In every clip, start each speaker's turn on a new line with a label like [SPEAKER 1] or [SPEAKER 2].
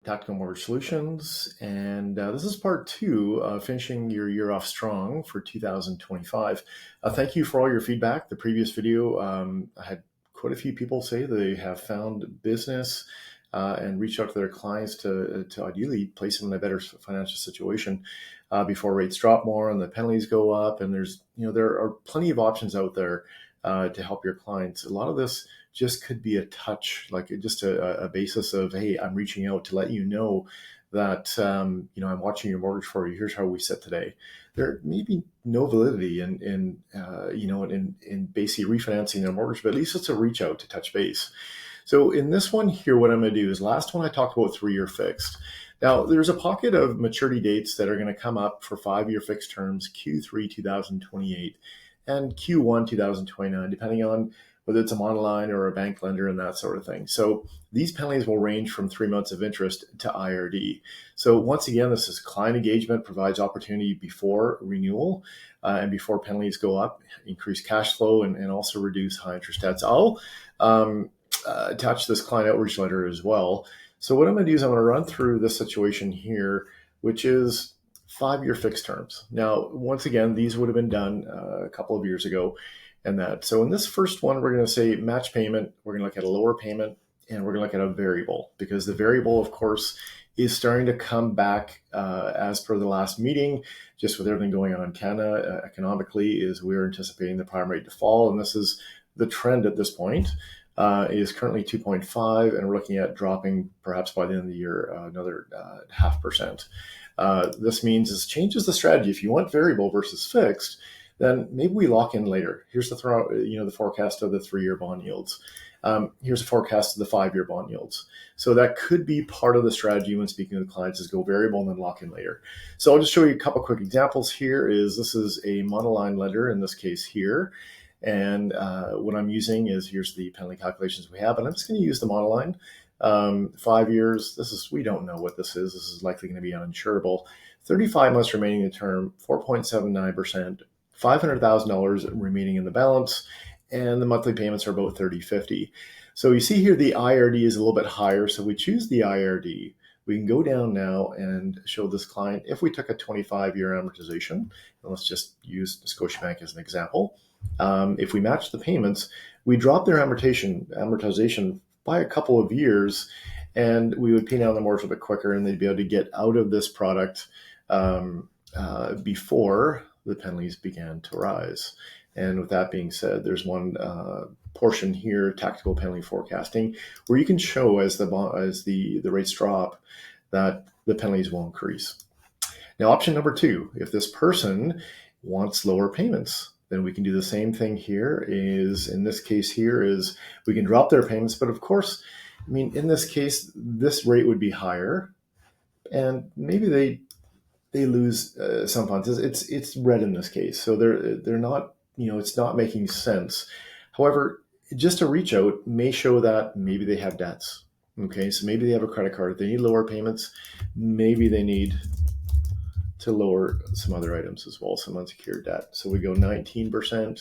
[SPEAKER 1] Tactical Mortgage Solutions, and this is part two of finishing your year off strong for 2025. Thank you for all your feedback. The previous video, I had quite a few people say they have found business and reached out to their clients to ideally place them in a better financial situation before rates drop more and the penalties go up. And there are plenty of options out there to help your clients. A lot of this just could be a touch, like just a basis of, hey, I'm reaching out to let you know that, I'm watching your mortgage for you. Here's how we sit today. There may be no validity in basically refinancing their mortgage, but at least it's a reach out to touch base. So in this one here, what I'm going to do is last one I talked about 3-year fixed. Now, there's a pocket of maturity dates that are going to come up for 5-year fixed terms, Q3 2028 and Q1 2029, depending on whether it's a monoline or a bank lender and that sort of thing. So these penalties will range from 3 months of interest to IRD. So once again, this is client engagement, provides opportunity before renewal and before penalties go up, increase cash flow, and also reduce high interest debts. I'll attach this client outreach letter as well. So what I'm going to do is I'm going to run through this situation here, which is 5-year fixed terms. Now, once again, these would have been done a couple of years ago. So in this first one, we're going to say match payment. We're going to look at a lower payment, and we're going to look at a variable, because the variable, of course, is starting to come back as per the last meeting, just with everything going on in Canada economically, is we're anticipating the prime rate to fall. And this is the trend at this point, is currently 2.5, and we're looking at dropping perhaps by the end of the year another 0.5%. This means this changes the strategy. If you want variable versus fixed, then maybe we lock in later. Here's the forecast of the 3-year bond yields. Here's a forecast of the 5-year bond yields. So that could be part of the strategy when speaking to clients, is go variable and then lock in later. So I'll just show you a couple quick examples here. This is a monoline lender in this case here. And what I'm using is, here's the penalty calculations we have, and I'm just going to use the monoline. 5 years, we don't know what this is. This is likely going to be uninsurable. 35 months remaining in the term, 4.79%. $500,000 remaining in the balance, and the monthly payments are about $30.50. So you see here the IRD is a little bit higher, so we choose the IRD. We can go down now and show this client, if we took a 25-year amortization, and let's just use Scotiabank as an example. If we match the payments, we drop their amortization by a couple of years, and we would pay down the mortgage a bit quicker, and they'd be able to get out of this product before the penalties began to rise. And with that being said, there's one portion here, tactical penalty forecasting, where you can show as the rates drop that the penalties will increase. Now, option number 2, if this person wants lower payments, then we can do the same thing here. In this case here, is we can drop their payments, but of course, in this case, this rate would be higher, and maybe they lose some funds. It's red in this case, so they're not, it's not making sense. However, just a reach out may show that maybe they have debts. Okay, so maybe they have a credit card. They need lower payments. Maybe they need to lower some other items as well, some unsecured debt. So we go 19%.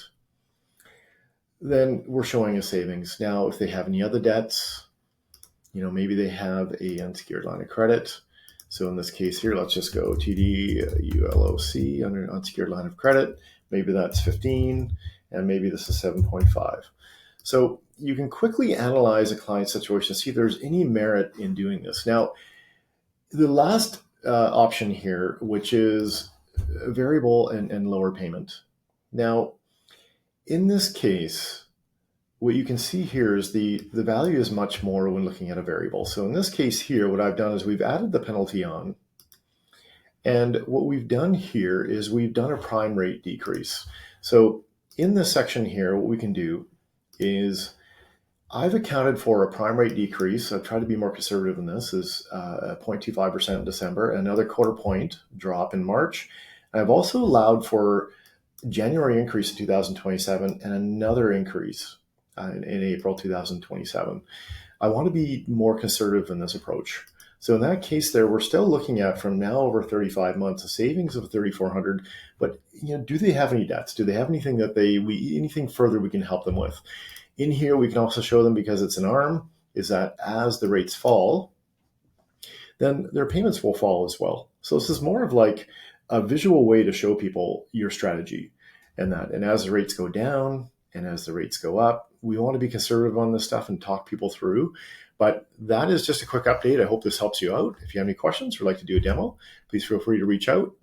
[SPEAKER 1] Then we're showing a savings. Now, if they have any other debts, maybe they have a unsecured line of credit. So in this case here, let's just go TD ULOC under an unsecured line of credit. Maybe that's 15, and maybe this is 7.5. So you can quickly analyze a client situation to see if there's any merit in doing this. Now, the last option here, which is variable and lower payment. Now, in this case, what you can see here is the value is much more when looking at a variable. So in this case here, what I've done is we've added the penalty on. And what we've done here is we've done a prime rate decrease. So in this section here, what we can do is I've accounted for a prime rate decrease. I've tried to be more conservative in this, is 0.25% in December, another 0.25 point drop in March. And I've also allowed for January increase in 2027 and another increase in April 2027. I want to be more conservative in this approach. So in that case there, we're still looking at, from now over 35 months, a savings of $3,400. But do they have any debts? Do they have anything that anything further we can help them with? In here, we can also show them, because it's an ARM, is that as the rates fall, then their payments will fall as well. So this is more of like a visual way to show people your strategy and that. And as the rates go down and as the rates go up, we want to be conservative on this stuff and talk people through. But that is just a quick update. I hope this helps you out. If you have any questions or like to do a demo, please feel free to reach out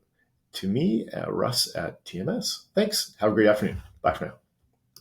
[SPEAKER 1] to me, Russ at TMS. Thanks. Have a great afternoon. Bye for now.